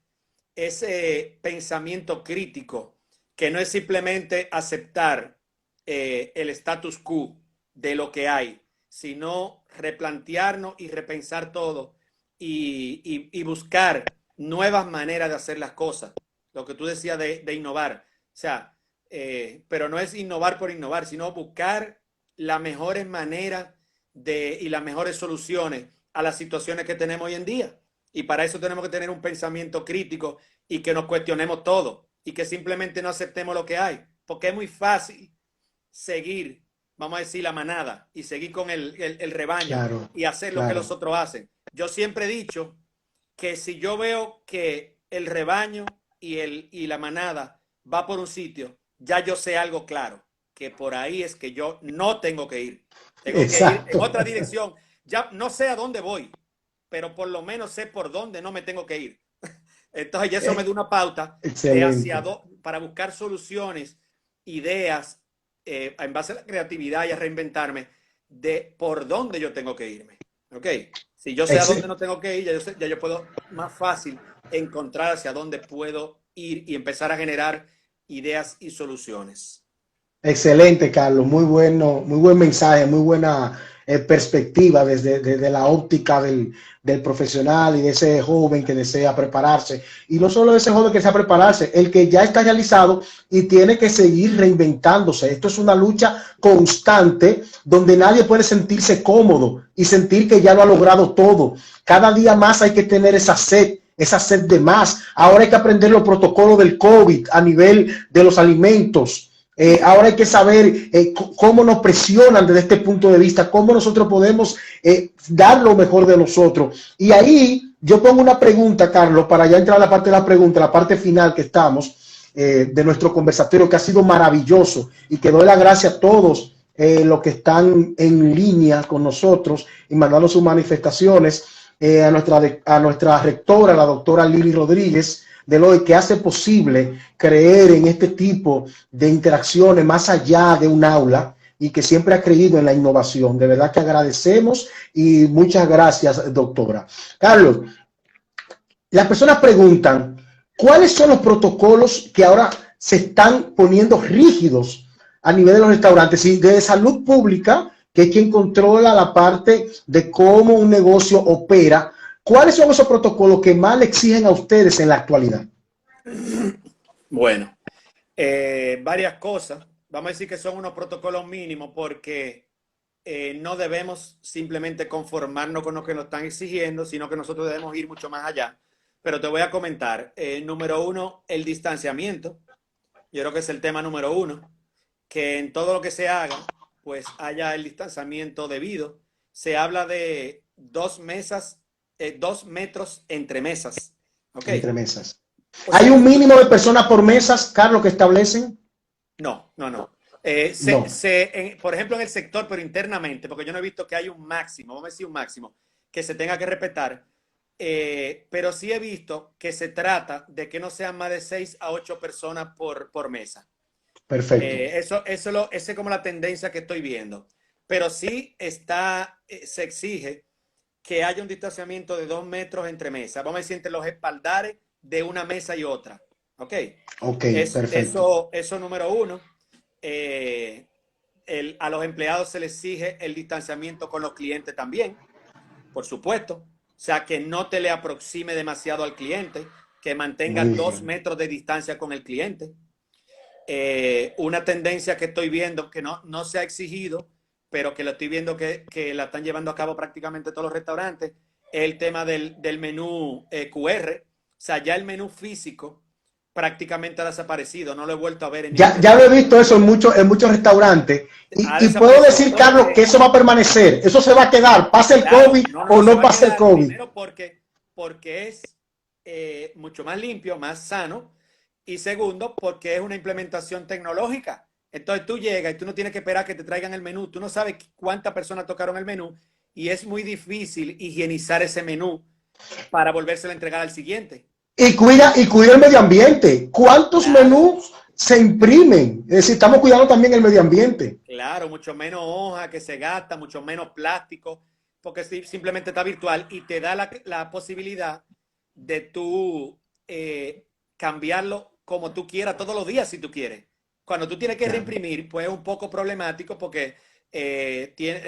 ese pensamiento crítico que no es simplemente aceptar el status quo de lo que hay, sino replantearnos y repensar todo y buscar nuevas maneras de hacer las cosas. Lo que tú decías de innovar. O sea, pero no es innovar por innovar, sino buscar las mejores maneras y las mejores soluciones a las situaciones que tenemos hoy en día. Y para eso tenemos que tener un pensamiento crítico y que nos cuestionemos todo y que simplemente no aceptemos lo que hay. Porque es muy fácil seguir, vamos a decir, la manada y seguir con el rebaño, Claro, y hacer lo que los otros hacen. Yo siempre he dicho que si yo veo que el rebaño y la manada va por un sitio, ya yo sé algo claro, que por ahí es que yo no tengo que ir. Tengo que ir en exacto. otra dirección. Ya no sé a dónde voy, pero por lo menos sé por dónde no me tengo que ir. Entonces, ya eso me da una pauta de Excelente. para buscar soluciones, ideas, en base a la creatividad y a reinventarme, de por dónde yo tengo que irme. ¿Ok? Si yo sé a dónde Ex- no tengo que ir, ya yo puedo más fácil encontrar hacia dónde puedo ir y empezar a generar ideas y soluciones. Excelente, Carlos. Muy bueno, muy buen mensaje, muy buena perspectiva desde la óptica del profesional y de ese joven que desea prepararse. Y no solo de ese joven que desea prepararse, el que ya está realizado y tiene que seguir reinventándose. Esto es una lucha constante donde nadie puede sentirse cómodo y sentir que ya lo ha logrado todo. Cada día más hay que tener esa sed de más. Ahora hay que aprender los protocolos del COVID a nivel de los alimentos. Ahora hay que saber cómo nos presionan desde este punto de vista, cómo nosotros podemos dar lo mejor de nosotros. Y ahí yo pongo una pregunta, Carlos, para ya entrar a la parte de la pregunta, la parte final que estamos de nuestro conversatorio, que ha sido maravilloso, y que doy la gracias a todos los que están en línea con nosotros y mandando sus manifestaciones, a nuestra rectora, la doctora Lili Rodríguez, de lo que hace posible creer en este tipo de interacciones más allá de un aula y que siempre ha creído en la innovación. De verdad que agradecemos y muchas gracias, doctora. Carlos, las personas preguntan, ¿cuáles son los protocolos que ahora se están poniendo rígidos a nivel de los restaurantes y de salud pública, que es quien controla la parte de cómo un negocio opera? ¿Cuáles son esos protocolos que más le exigen a ustedes en la actualidad? Bueno, varias cosas. Vamos a decir que son unos protocolos mínimos porque no debemos simplemente conformarnos con lo que nos están exigiendo, sino que nosotros debemos ir mucho más allá. Pero te voy a comentar. Número uno, el distanciamiento. Yo creo que es el tema número uno. Que en todo lo que se haga, pues haya el distanciamiento debido. Se habla de 2 metros entre mesas. ¿Ok? Entre mesas. O ¿Hay sea un que mínimo de personas por mesas, Carlos, que establecen? no, no, no. No. Por ejemplo, en el sector, pero internamente, porque yo no he visto que hay un máximo, vamos a decir un máximo, que se tenga que respetar, pero sí he visto que se trata de que no sean más de 6 a 8 personas por mesa. Perfecto. Esa es como la tendencia que estoy viendo. Pero sí se exige que haya un distanciamiento de 2 metros entre mesas. Vamos a decir, entre los espaldares de una mesa y otra. ¿Ok? Ok, perfecto. Eso número uno. Eh, a los empleados se les exige el distanciamiento con los clientes también, por supuesto. O sea, que no te le aproxime demasiado al cliente, que mantenga Muy 2 metros de distancia con el cliente. Una tendencia que estoy viendo que no se ha exigido, pero que lo estoy viendo que la están llevando a cabo prácticamente todos los restaurantes, el tema del menú QR. O sea, ya el menú físico prácticamente ha desaparecido. No lo he vuelto a ver en ningún Ya lo he restaurante. visto eso en muchos restaurantes. Ha Y puedo desaparecido decir, Carlos, que porque, eso va a permanecer. Eso se va a quedar. Pase el claro, COVID no, no, o no se no va a pase el quedar. COVID. Primero porque es mucho más limpio, más sano. Y segundo, porque es una implementación tecnológica. Entonces tú llegas y tú no tienes que esperar que te traigan el menú. Tú no sabes cuántas personas tocaron el menú y es muy difícil higienizar ese menú para volvérselo a entregar al siguiente. Y cuida el medio ambiente. ¿Cuántos Claro, menús se imprimen? Es decir, estamos cuidando también el medio ambiente. claro, mucho menos hoja que se gasta, mucho menos plástico, porque simplemente está virtual y te da la posibilidad de tú cambiarlo como tú quieras todos los días si tú quieres. Cuando tú tienes que Claro. reimprimir, pues es un poco problemático porque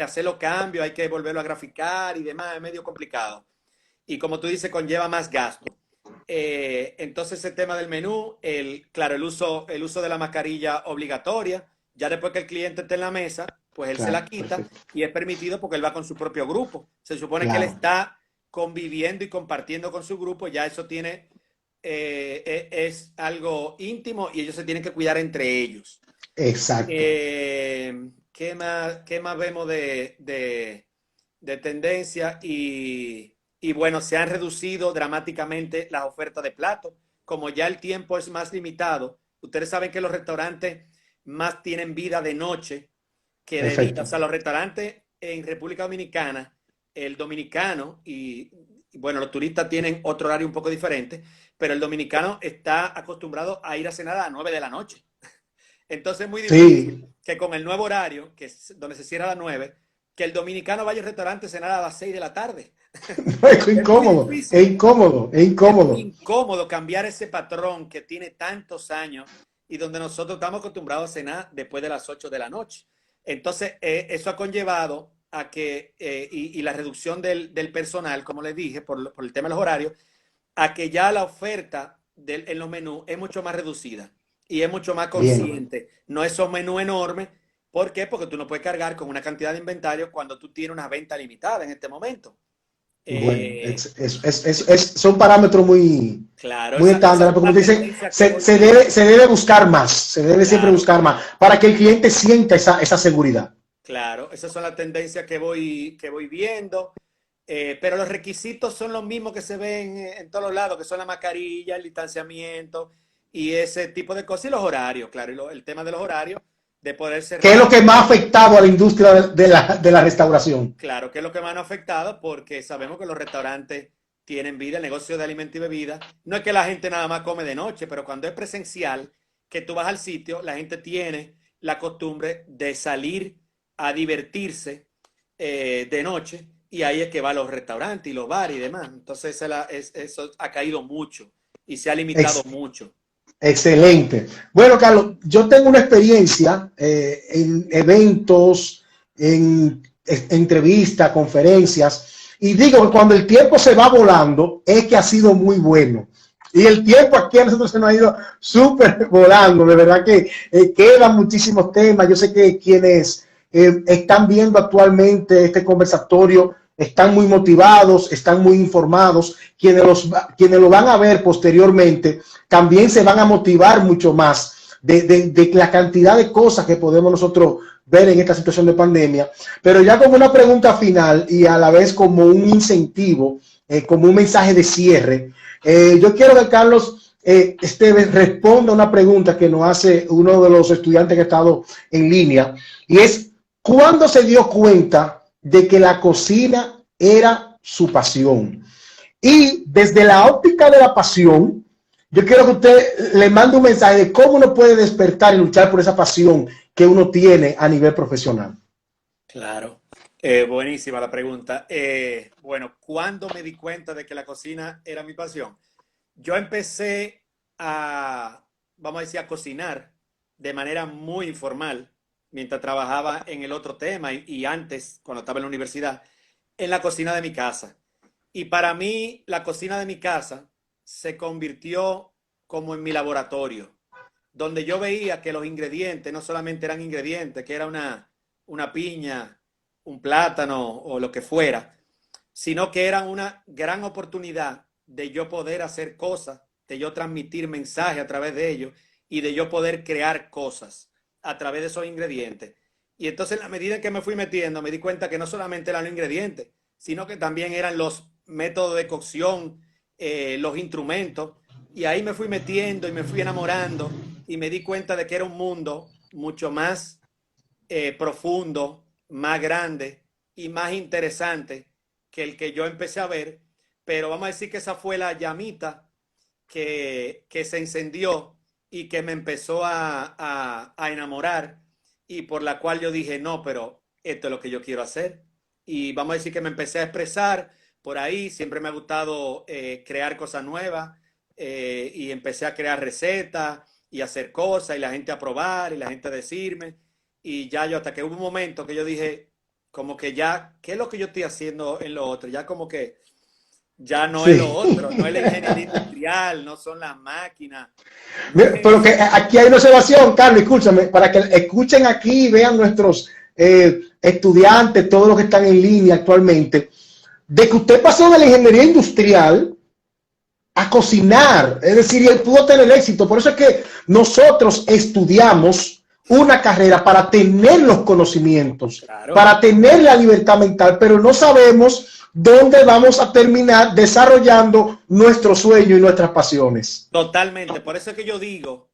hacer los cambios, hay que volverlo a graficar y demás, es medio complicado. Y como tú dices, conlleva más gasto. Entonces, el tema del menú, claro, el uso de la mascarilla obligatoria. Ya después que el cliente esté en la mesa, pues él se la Claro, quita perfecto. y es permitido porque él va con su propio grupo. Se supone que él Claro, está conviviendo y compartiendo con su grupo, ya eso tiene, es algo íntimo y ellos se tienen que cuidar entre ellos. exacto. Qué más vemos de tendencia? Y bueno, se han reducido dramáticamente las ofertas de platos. Como ya el tiempo es más limitado, ustedes saben que los restaurantes más tienen vida de noche que de día. O Perfecto. sea, los restaurantes en República Dominicana, el dominicano y bueno, los turistas tienen otro horario un poco diferente, pero el dominicano está acostumbrado a ir a cenar a las 9 de la noche. Entonces es muy difícil Sí. que con el nuevo horario, que es donde se cierra a las 9, que el dominicano vaya al restaurante a cenar a las 6 de la tarde. Es Es muy incómodo, es difícil. incómodo, es Es muy incómodo. incómodo cambiar ese patrón que tiene tantos años y donde nosotros estamos acostumbrados a cenar después de las 8 de la noche. Entonces, eso ha conllevado a que, y la reducción del personal, como les dije, por el tema de los horarios, a que ya la oferta en los menús es mucho más reducida y es mucho más Bien. consciente. No es un menú enorme. ¿Por qué? Porque tú no puedes cargar con una cantidad de inventario cuando tú tienes una venta limitada en este momento. Bueno, Eh, son parámetros muy, claro, muy esa estándar, es porque como la te dicen, tendencia que voy se viendo. debe buscar más, se debe siempre Claro, buscar más, para que el cliente sienta esa seguridad. claro, esas son las tendencias que voy viendo. Pero los requisitos son los mismos que se ven en todos los lados, que son la mascarilla, el distanciamiento y ese tipo de cosas. Y los horarios, claro, el tema de los horarios, de poder ¿Qué es lo cerrar, que más ha afectado a la industria de la restauración? claro, que es lo que más nos ha afectado, porque sabemos que los restaurantes tienen vida, el negocio de alimento y bebida. No es que la gente nada más come de noche, pero cuando es presencial, que tú vas al sitio, la gente tiene la costumbre de salir a divertirse de noche y ahí es que va a los restaurantes y los bares y demás. Entonces eso ha caído mucho y se ha limitado Ex- mucho. Excelente. Bueno, Carlos, yo tengo una experiencia en eventos, en entrevistas, conferencias, y digo que cuando el tiempo se va volando es que ha sido muy bueno. Y el tiempo aquí a nosotros se nos ha ido súper volando, de verdad que quedan muchísimos temas. Yo sé que quienes están viendo actualmente este conversatorio están muy motivados, están muy informados. Quienes lo van a ver posteriormente también se van a motivar mucho más de la cantidad de cosas que podemos nosotros ver en esta situación de pandemia. Pero ya como una pregunta final y a la vez como un incentivo, como un mensaje de cierre, yo quiero que Carlos Esteves responda una pregunta que nos hace uno de los estudiantes que ha estado en línea, y es: ¿cuándo se dio cuenta de que la cocina era su pasión? Y desde la óptica de la pasión, yo quiero que usted le mande un mensaje de cómo uno puede despertar y luchar por esa pasión que uno tiene a nivel profesional. Claro. Buenísima la pregunta. Bueno, ¿cuándo me di cuenta de que la cocina era mi pasión? Yo empecé vamos a decir, a cocinar de manera muy informal mientras trabajaba en el otro tema y antes, cuando estaba en la universidad, en la cocina de mi casa. Y para mí, la cocina de mi casa se convirtió como en mi laboratorio, donde yo veía que los ingredientes no solamente eran ingredientes, que era una piña, un plátano o lo que fuera, sino que eran una gran oportunidad de yo poder hacer cosas, de yo transmitir mensajes a través de ellos y de yo poder crear cosas a través de esos ingredientes. Y entonces, en la medida en que me fui metiendo, me di cuenta que no solamente eran los ingredientes, sino que también eran los métodos de cocción, los instrumentos. Y ahí me fui metiendo y me fui enamorando y me di cuenta de que era un mundo mucho más profundo, más grande y más interesante que el que yo empecé a ver. Pero vamos a decir que esa fue la llamita que se encendió y que me empezó a enamorar y por la cual yo dije, no, pero esto es lo que yo quiero hacer. Y vamos a decir que me empecé a expresar por ahí, siempre me ha gustado crear cosas nuevas y empecé a crear recetas y hacer cosas y la gente a probar y la gente a decirme. Y ya yo hasta que hubo un momento que yo dije, como que ya, ¿qué es lo que yo estoy haciendo en lo otro? Ya como que ya no es lo Sí. otro, no es la ingeniería industrial, no son las máquinas, no Pero es... que aquí hay una observación, Carlos, escúchame, para que escuchen aquí y vean nuestros estudiantes, todos los que están en línea actualmente, de que usted pasó de la ingeniería industrial a cocinar, es decir, él pudo tener éxito. Por eso es que nosotros estudiamos una carrera para tener los conocimientos, Claro, para tener la libertad mental, pero no sabemos dónde vamos a terminar desarrollando nuestro sueño y nuestras pasiones. totalmente. Por eso es que yo digo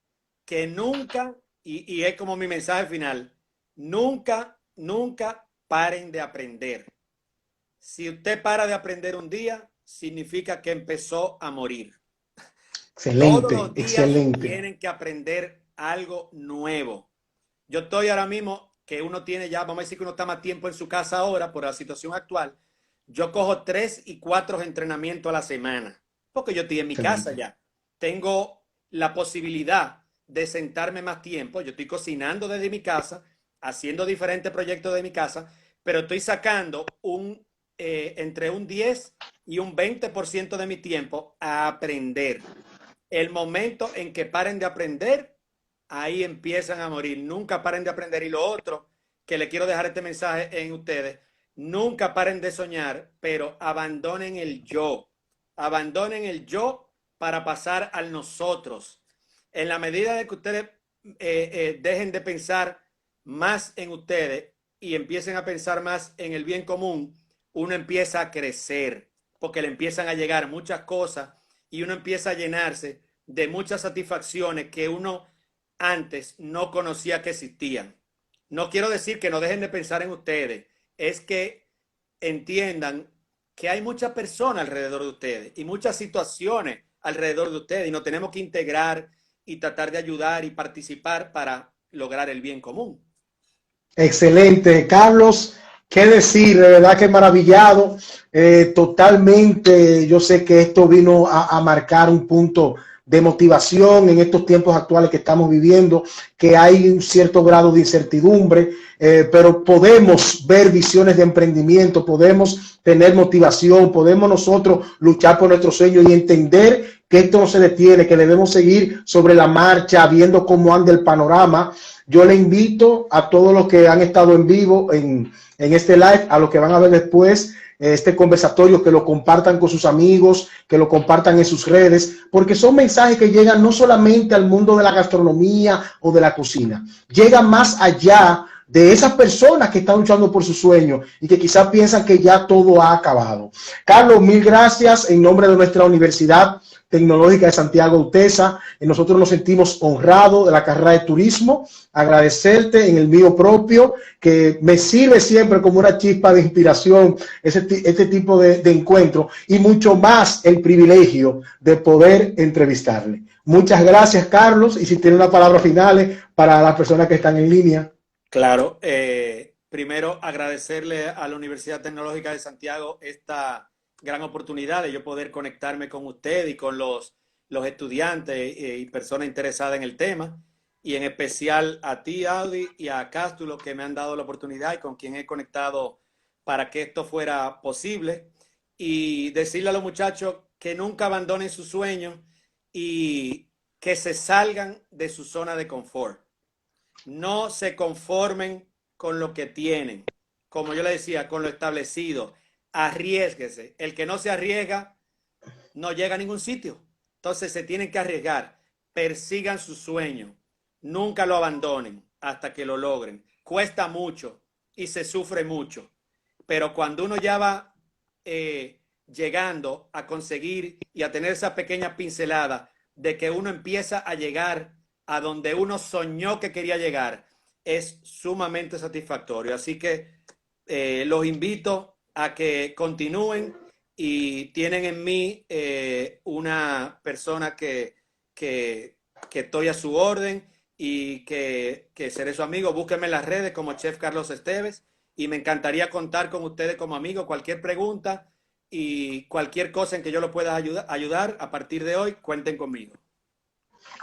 que nunca, y es como mi mensaje final, nunca, nunca paren de aprender. Si usted para de aprender un día, significa que empezó a morir. Todos Excelente, los días excelente. tienen que aprender algo nuevo. Yo estoy ahora mismo, que uno tiene ya, vamos a decir que uno está más tiempo en su casa ahora por la situación actual. Yo cojo 3 y 4 entrenamientos a la semana, porque yo estoy en mi casa Excelente. ya. Tengo la posibilidad de sentarme más tiempo. Yo estoy cocinando desde mi casa, haciendo diferentes proyectos de mi casa, pero estoy sacando entre un 10 y un 20% de mi tiempo a aprender. El momento en que paren de aprender, ahí empiezan a morir. Nunca paren de aprender. Y lo otro que le quiero dejar este mensaje en ustedes, nunca paren de soñar, pero abandonen el yo. Abandonen el yo para pasar al nosotros. En la medida de que ustedes dejen de pensar más en ustedes y empiecen a pensar más en el bien común, uno empieza a crecer, porque le empiezan a llegar muchas cosas y uno empieza a llenarse de muchas satisfacciones que uno antes no conocía que existían. No quiero decir que no dejen de pensar en ustedes, es que entiendan que hay muchas personas alrededor de ustedes y muchas situaciones alrededor de ustedes y nos tenemos que integrar y tratar de ayudar y participar para lograr el bien común. Excelente, Carlos. Qué decir, de verdad que maravillado. Totalmente, yo sé que esto vino a marcar un punto de motivación en estos tiempos actuales que estamos viviendo, que hay un cierto grado de incertidumbre, pero podemos ver visiones de emprendimiento, podemos tener motivación, podemos nosotros luchar por nuestros sueños y entender que esto no se detiene, que debemos seguir sobre la marcha, viendo cómo anda el panorama. Yo le invito a todos los que han estado en vivo en este live, a los que van a ver después este conversatorio, que lo compartan con sus amigos, que lo compartan en sus redes, porque son mensajes que llegan no solamente al mundo de la gastronomía o de la cocina, llegan más allá de esas personas que están luchando por sus sueños y que quizás piensan que ya todo ha acabado. Carlos, mil gracias en nombre de nuestra Universidad Tecnológica de Santiago UTESA. Nosotros nos sentimos honrados de la carrera de turismo, agradecerte en el mío propio, que me sirve siempre como una chispa de inspiración este tipo de encuentro y mucho más el privilegio de poder entrevistarle. Muchas gracias, Carlos, y si tiene una palabra final para las personas que están en línea. Claro, primero agradecerle a la Universidad Tecnológica de Santiago esta gran oportunidad de yo poder conectarme con usted y con los estudiantes y personas interesadas en el tema, y en especial a ti, Audi, y a Cástulo, que me han dado la oportunidad y con quien he conectado para que esto fuera posible, y decirle a los muchachos que nunca abandonen sus sueños y que se salgan de su zona de confort. No se conformen con lo que tienen, como yo le decía, con lo establecido. arriésguese. El que no se arriesga no llega a ningún sitio. Entonces se tienen que arriesgar. Persigan su sueño. Nunca lo abandonen hasta que lo logren. Cuesta mucho y se sufre mucho. Pero cuando uno ya va llegando a conseguir y a tener esa pequeña pincelada de que uno empieza a llegar a donde uno soñó que quería llegar, es sumamente satisfactorio. Así que los invito a que continúen y tienen en mí una persona que estoy a su orden y que seré su amigo. Búsquenme en las redes como Chef Carlos Esteves y me encantaría contar con ustedes como amigo. Cualquier pregunta y cualquier cosa en que yo lo pueda ayudar a partir de hoy, cuenten conmigo.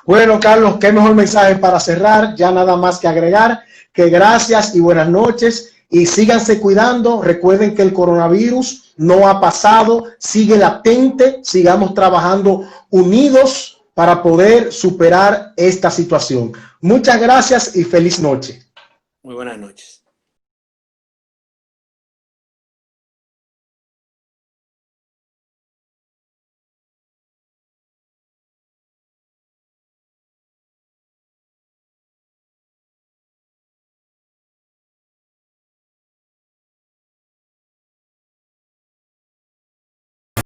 Bueno, Carlos, qué mejor mensaje para cerrar. Ya nada más que agregar que gracias y buenas noches y síganse cuidando. Recuerden que el coronavirus no ha pasado, sigue latente. Sigamos trabajando unidos para poder superar esta situación. Muchas gracias y feliz noche. Muy buenas noches.